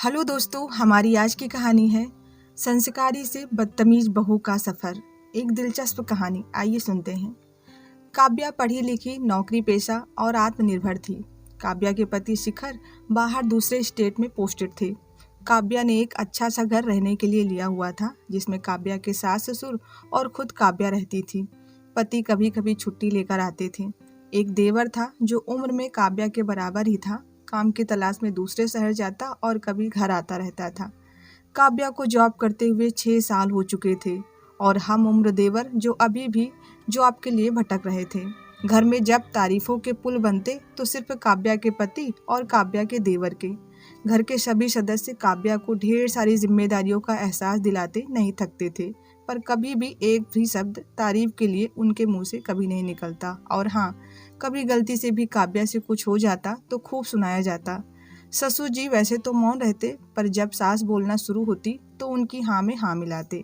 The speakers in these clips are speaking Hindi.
हेलो दोस्तों, हमारी आज की कहानी है संस्कारी से बदतमीज बहू का सफ़र। एक दिलचस्प कहानी, आइए सुनते हैं। काव्या पढ़ी लिखी, नौकरी पेशा और आत्मनिर्भर थी। काव्या के पति शिखर बाहर दूसरे स्टेट में पोस्टेड थे। काव्या ने एक अच्छा सा घर रहने के लिए लिया हुआ था, जिसमें काव्या के सास ससुर और खुद काव्या रहती थी। पति कभी कभी छुट्टी लेकर आते थे। एक देवर था जो उम्र में काव्या के बराबर ही था। काम की तलाश में दूसरे शहर जाता और कभी घर आता रहता था। काव्या को जॉब करते हुए 6 साल हो चुके थे और हम उम्र देवर जो अभी भी जॉब के लिए भटक रहे थे। घर में जब तारीफों के पुल बनते तो सिर्फ काव्या के पति और काव्या के देवर के। घर के सभी सदस्य काव्या को ढेर सारी जिम्मेदारियों का एहसास दिलाते नहीं थकते थे, पर कभी भी एक भी शब्द तारीफ के लिए उनके मुंह से कभी नहीं निकलता। और हाँ, कभी गलती से भी काव्या से कुछ हो जाता तो खूब सुनाया जाता। ससुर जी वैसे तो मौन रहते, पर जब सास बोलना शुरू होती तो उनकी हाँ में हाँ मिलाते।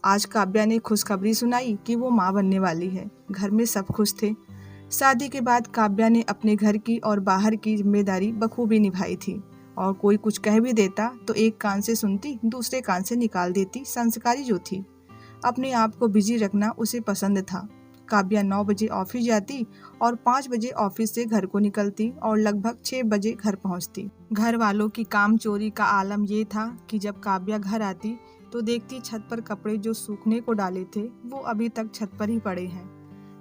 आज काव्या ने खुशखबरी सुनाई कि वो माँ बनने वाली है। घर में सब खुश थे। शादी के बाद काव्या ने अपने घर की और बाहर की जिम्मेदारी बखूबी निभाई थी, और कोई कुछ कह भी देता तो एक कान से सुनती, दूसरे कान से निकाल देती। संस्कारी जो थी, अपने आप को बिजी रखना उसे पसंद था। काव्या 9 बजे ऑफिस जाती और 5 बजे ऑफिस से घर को निकलती और लगभग 6 बजे घर पहुंचती। घर वालों की काम चोरी का आलम ये था कि जब काव्या घर आती तो देखती छत पर कपड़े जो सूखने को डाले थे वो अभी तक छत पर ही पड़े हैं।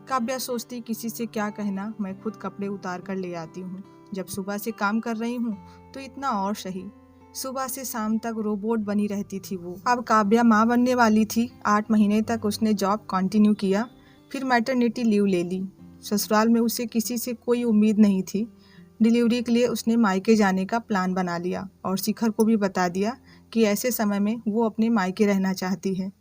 काव्या सोचती, किसी से क्या कहना, मैं खुद कपड़े उतार कर ले आती हूँ। जब सुबह से काम कर रही हूँ तो इतना और सही। सुबह से शाम तक रोबोट बनी रहती थी वो। अब काव्या माँ बनने वाली थी। 8 महीने तक उसने जॉब कंटिन्यू किया, फिर मैटरनिटी लीव ले ली। ससुराल में उसे किसी से कोई उम्मीद नहीं थी। डिलीवरी के लिए उसने मायके जाने का प्लान बना लिया और शिखर को भी बता दिया कि ऐसे समय में वो अपने मायके रहना चाहती है।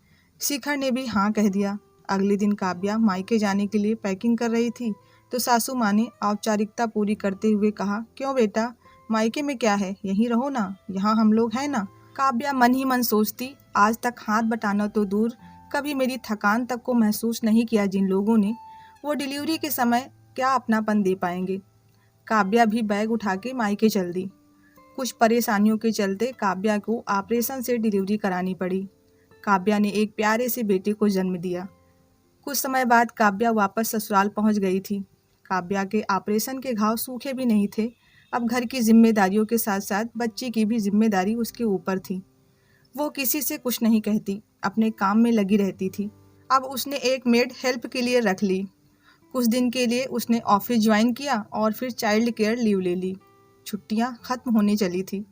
शिखर ने भी हाँ कह दिया। अगले दिन काव्या मायके जाने के लिए पैकिंग कर रही थी तो सासू माँ ने औपचारिकता पूरी करते हुए कहा, क्यों बेटा, मायके में क्या है, यहीं रहो ना, यहाँ हम लोग हैं ना। काव्या मन ही मन सोचती, आज तक हाथ बटाना तो दूर, कभी मेरी थकान तक को महसूस नहीं किया जिन लोगों ने, वो डिलीवरी के समय क्या अपनापन दे पाएंगे। काव्या भी बैग उठा के मायके चल दी। कुछ परेशानियों के चलते काव्या को ऑपरेशन से डिलीवरी करानी पड़ी। काव्या ने एक प्यारे से बेटे को जन्म दिया। कुछ समय बाद काव्या वापस ससुराल पहुंच गई थी। काव्या के ऑपरेशन के घाव सूखे भी नहीं थे। अब घर की जिम्मेदारियों के साथ साथ बच्ची की भी जिम्मेदारी उसके ऊपर थी। वो किसी से कुछ नहीं कहती, अपने काम में लगी रहती थी। अब उसने एक मेड हेल्प के लिए रख ली। कुछ दिन के लिए उसने ऑफिस ज्वाइन किया और फिर चाइल्ड केयर लीव ले ली। छुट्टियां खत्म होने चली थी।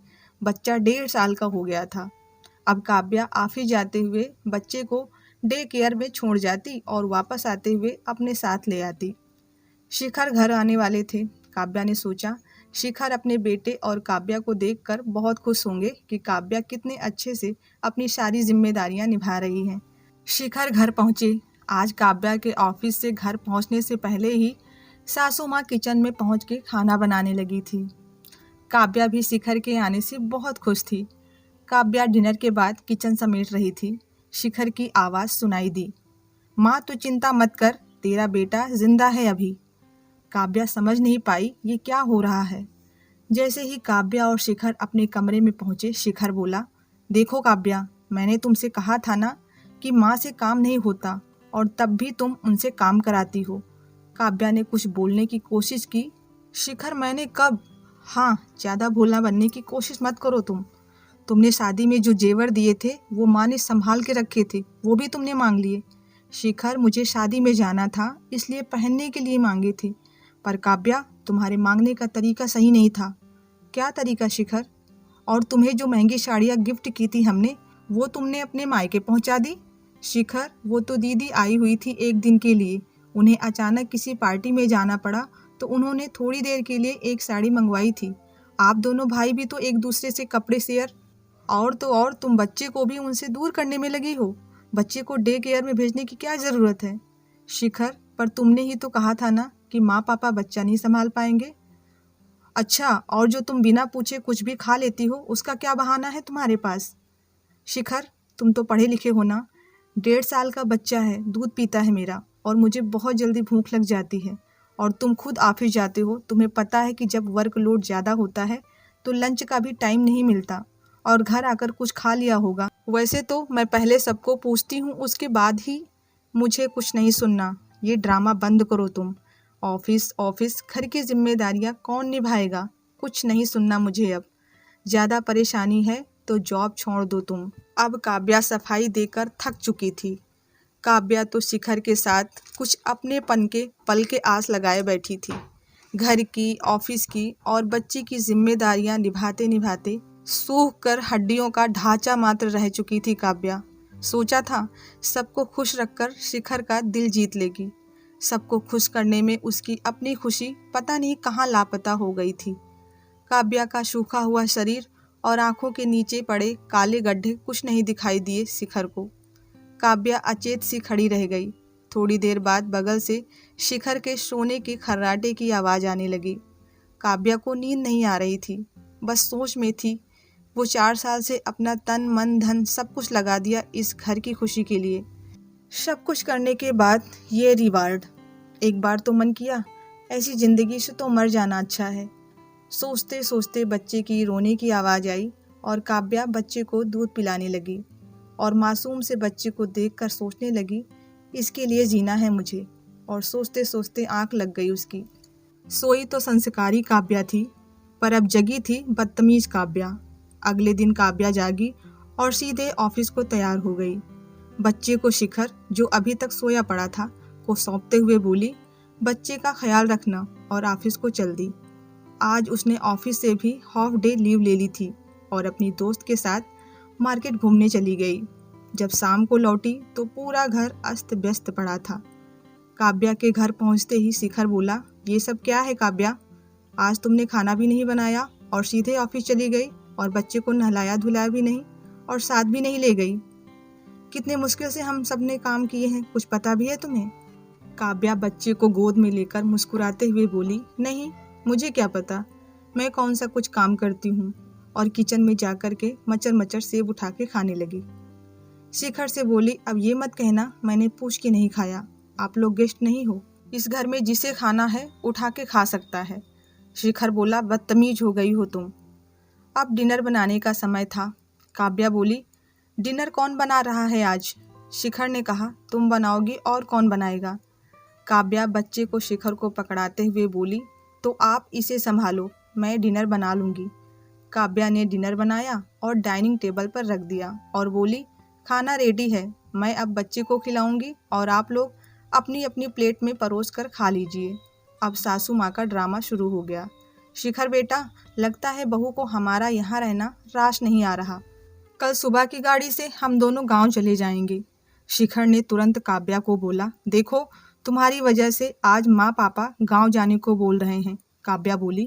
बच्चा 1.5 साल का हो गया था। अब काव्या ऑफिस जाते हुए बच्चे को डे केयर में छोड़ जाती और वापस आते हुए अपने साथ ले आती। शिखर घर आने वाले थे। काव्या ने सोचा, शिखर अपने बेटे और काव्या को देखकर बहुत खुश होंगे कि काव्या कितने अच्छे से अपनी सारी जिम्मेदारियां निभा रही हैं। शिखर घर पहुंचे। आज काव्या के ऑफिस से घर पहुंचने से पहले ही सासू माँ किचन में पहुंच के खाना बनाने लगी थी। काव्या भी शिखर के आने से बहुत खुश थी। काव्या डिनर के बाद किचन समेट रही थी। शिखर की आवाज़ सुनाई दी, माँ तू चिंता मत कर, तेरा बेटा जिंदा है अभी। काव्या समझ नहीं पाई ये क्या हो रहा है। जैसे ही काव्या और शिखर अपने कमरे में पहुंचे, शिखर बोला, देखो काव्या, मैंने तुमसे कहा था ना कि माँ से काम नहीं होता, और तब भी तुम उनसे काम कराती हो। काव्या ने कुछ बोलने की कोशिश की। शिखर, मैंने कब? हाँ, ज़्यादा भोला बनने की कोशिश मत करो तुमने शादी में जो जेवर दिए थे वो माँ ने संभाल के रखे थे, वो भी तुमने मांग लिए। शिखर, मुझे शादी में जाना था इसलिए पहनने के लिए मांगे थे, पर काव्या तुम्हारे मांगने का तरीका सही नहीं था। क्या तरीका शिखर? और तुम्हें जो महंगी साड़ियाँ गिफ्ट की थी हमने, वो तुमने अपने मायके पहुँचा दी। शिखर, वो तो दीदी आई हुई थी एक दिन के लिए, उन्हें अचानक किसी पार्टी में जाना पड़ा तो उन्होंने थोड़ी देर के लिए एक साड़ी मंगवाई थी। आप दोनों भाई भी तो एक दूसरे से कपड़े शेयर, और तो और तुम बच्चे को भी उनसे दूर करने में लगी हो। बच्चे को डे केयर में भेजने की क्या ज़रूरत है? शिखर, पर तुमने ही तो कहा था ना कि माँ पापा बच्चा नहीं संभाल पाएंगे। अच्छा, और जो तुम बिना पूछे कुछ भी खा लेती हो उसका क्या बहाना है तुम्हारे पास? शिखर, तुम तो पढ़े लिखे हो ना। 1.5 साल का बच्चा है, दूध पीता है मेरा, और मुझे बहुत जल्दी भूख लग जाती है। और तुम खुद ऑफिस जाते हो, तुम्हें पता है कि जब वर्कलोड ज़्यादा होता है तो लंच का भी टाइम नहीं मिलता। और घर आकर कुछ खा लिया होगा। वैसे तो मैं पहले सबको पूछती हूँ, उसके बाद ही। मुझे कुछ नहीं सुनना, ये ड्रामा बंद करो तुम। ऑफिस ऑफिस, घर की जिम्मेदारियाँ कौन निभाएगा? कुछ नहीं सुनना मुझे अब। ज़्यादा परेशानी है तो जॉब छोड़ दो तुम। अब काव्या सफाई देकर थक चुकी थी। काव्या तो शिखर के साथ कुछ अपनेपन के पल के आस लगाए बैठी थी। घर की, ऑफिस की और बच्ची की जिम्मेदारियां निभाते निभाते सूख कर हड्डियों का ढांचा मात्र रह चुकी थी काव्या। सोचा था सबको खुश रखकर शिखर का दिल जीत लेगी। सबको खुश करने में उसकी अपनी खुशी पता नहीं कहाँ लापता हो गई थी। काव्या का सूखा हुआ शरीर और आंखों के नीचे पड़े काले गड्ढे कुछ नहीं दिखाई दिए शिखर को। काव्या अचेत सी खड़ी रह गई। थोड़ी देर बाद बगल से शिखर के सोने के खर्राटे की आवाज़ आने लगी। काव्या को नींद नहीं आ रही थी, बस सोच में थी। वो 4 साल से अपना तन मन धन सब कुछ लगा दिया इस घर की खुशी के लिए। सब कुछ करने के बाद ये रिवार्ड। एक बार तो मन किया ऐसी ज़िंदगी से तो मर जाना अच्छा है। सोचते सोचते बच्चे की रोने की आवाज़ आई और काव्या बच्चे को दूध पिलाने लगी और मासूम से बच्चे को देखकर सोचने लगी, इसके लिए जीना है मुझे। और सोचते सोचते आंख लग गई उसकी। सोई तो संस्कारी काव्या थी, पर अब जगी थी बदतमीज काव्या। अगले दिन काव्या जागी और सीधे ऑफिस को तैयार हो गई। बच्चे को शिखर, जो अभी तक सोया पड़ा था, को सौंपते हुए बोली, बच्चे का ख्याल रखना, और ऑफिस को चल दी। आज उसने ऑफिस से भी हाफ डे लीव ले ली थी और अपनी दोस्त के साथ मार्केट घूमने चली गई। जब शाम को लौटी तो पूरा घर अस्त व्यस्त पड़ा था। काव्या के घर पहुंचते ही शिखर बोला, ये सब क्या है काव्या? आज तुमने खाना भी नहीं बनाया और सीधे ऑफिस चली गई और बच्चे को नहलाया धुलाया भी नहीं और साथ भी नहीं ले गई। कितने मुश्किल से हम सब ने काम किए हैं, कुछ पता भी है तुम्हें? काव्या बच्चे को गोद में लेकर मुस्कुराते हुए बोली, नहीं, मुझे क्या पता, मैं कौन सा कुछ काम करती हूँ। और किचन में जाकर के मचर मचर सेब उठा के खाने लगी। शिखर से बोली, अब ये मत कहना मैंने पूछ के नहीं खाया, आप लोग गेस्ट नहीं हो, इस घर में जिसे खाना है उठा के खा सकता है। शिखर बोला, बदतमीज हो गई हो तुम। अब डिनर बनाने का समय था। काव्या बोली, डिनर कौन बना रहा है आज? शिखर ने कहा, तुम बनाओगी और कौन बनाएगा? काव्या बच्चे को शिखर को पकड़ाते हुए बोली, तो आप इसे संभालो, मैं डिनर बना लूँगी। काव्या ने डिनर बनाया और डाइनिंग टेबल पर रख दिया और बोली, खाना रेडी है, मैं अब बच्चे को खिलाऊंगी और आप लोग अपनी अपनी प्लेट में परोस कर खा लीजिए। अब सासू माँ का ड्रामा शुरू हो गया। शिखर बेटा, लगता है बहू को हमारा यहाँ रहना रास नहीं आ रहा। कल सुबह की गाड़ी से हम दोनों गांव चले जाएंगे। शिखर ने तुरंत काव्या को बोला, देखो तुम्हारी वजह से आज माँ पापा गांव जाने को बोल रहे हैं। काव्या बोली,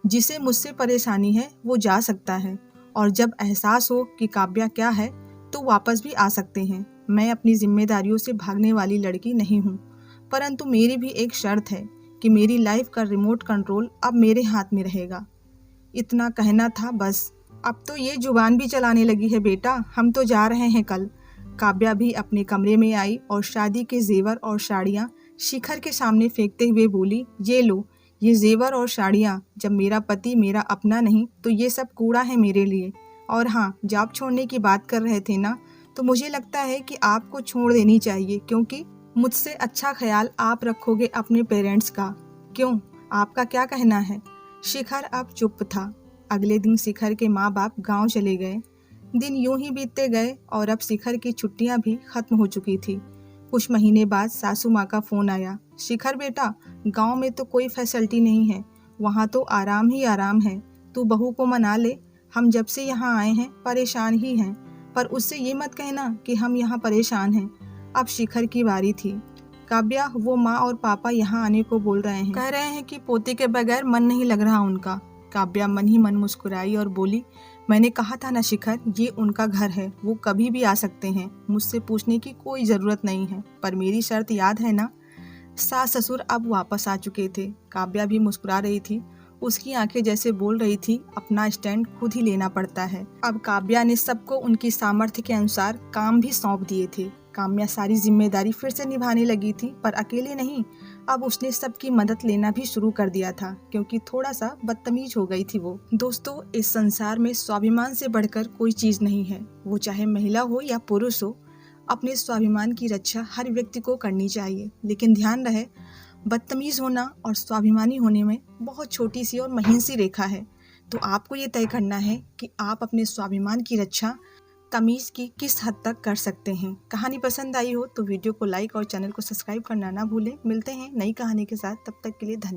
जिसे मुझसे परेशानी है वो जा सकता है, और जब एहसास हो कि काव्या क्या है तो वापस भी आ सकते हैं। मैं अपनी जिम्मेदारियों से भागने वाली लड़की नहीं हूँ, परंतु मेरी भी एक शर्त है कि मेरी लाइफ का रिमोट कंट्रोल अब मेरे हाथ में रहेगा। इतना कहना था बस। अब तो ये जुबान भी चलाने लगी है बेटा, हम तो जा रहे हैं कल। काव्या भी अपने कमरे में आई और शादी के जेवर और साड़ियाँ शिखर के सामने फेंकते हुए बोली, ये लो, ये जेवर और साड़ियाँ, जब मेरा पति मेरा अपना नहीं तो ये सब कूड़ा है मेरे लिए। और हाँ, जॉब छोड़ने की बात कर रहे थे ना, तो मुझे लगता है कि आपको छोड़ देनी चाहिए, क्योंकि मुझसे अच्छा ख्याल आप रखोगे अपने पेरेंट्स का। क्यों, आपका क्या कहना है? शिखर अब चुप था। अगले दिन शिखर के माँ बाप गांव चले गए। दिन यूं ही बीतते गए और अब शिखर की छुट्टियां भी खत्म हो चुकी थी। कुछ महीने बाद सासू माँ का फ़ोन आया, शिखर बेटा, गांव में तो कोई फैसिलिटी नहीं है, वहाँ तो आराम ही आराम है, तू बहू को मना ले। हम जब से यहाँ आए हैं परेशान ही हैं, पर उससे ये मत कहना कि हम यहाँ परेशान हैं। अब शिखर की बारी थी। काव्या, वो माँ और पापा यहाँ आने को बोल रहे हैं, कह रहे हैं कि पोते के बगैर मन नहीं लग रहा उनका। काव्या मन ही मन मुस्कुराई और बोली, मैंने कहा था ना शिखर, ये उनका घर है, वो कभी भी आ सकते हैं, मुझसे पूछने की कोई ज़रूरत नहीं है, पर मेरी शर्त याद है ना? सास ससुर अब वापस आ चुके थे। काव्या भी मुस्कुरा रही थी। उसकी आंखें जैसे बोल रही थी, अपना स्टैंड खुद ही लेना पड़ता है। अब काव्या ने सबको उनकी सामर्थ्य के अनुसार काम भी सौंप दिए थे। काम्या सारी जिम्मेदारी फिर से निभाने लगी थी, पर अकेले नहीं, अब उसने सबकी मदद लेना भी शुरू कर दिया था क्योंकि थोड़ा सा बदतमीज हो गई थी वो। दोस्तों, इस संसार में स्वाभिमान से बढ़कर कोई चीज़ नहीं है, वो चाहे महिला हो या पुरुष हो। अपने स्वाभिमान की रक्षा हर व्यक्ति को करनी चाहिए, लेकिन ध्यान रहे बदतमीज होना और स्वाभिमानी होने में बहुत छोटी सी और महीन सी रेखा है। तो आपको ये तय करना है कि आप अपने स्वाभिमान की रक्षा तमीज़ की किस हद तक कर सकते हैं। कहानी पसंद आई हो तो वीडियो को लाइक और चैनल को सब्सक्राइब करना ना भूलें। मिलते हैं नई कहानी के साथ, तब तक के लिए धन्यवाद।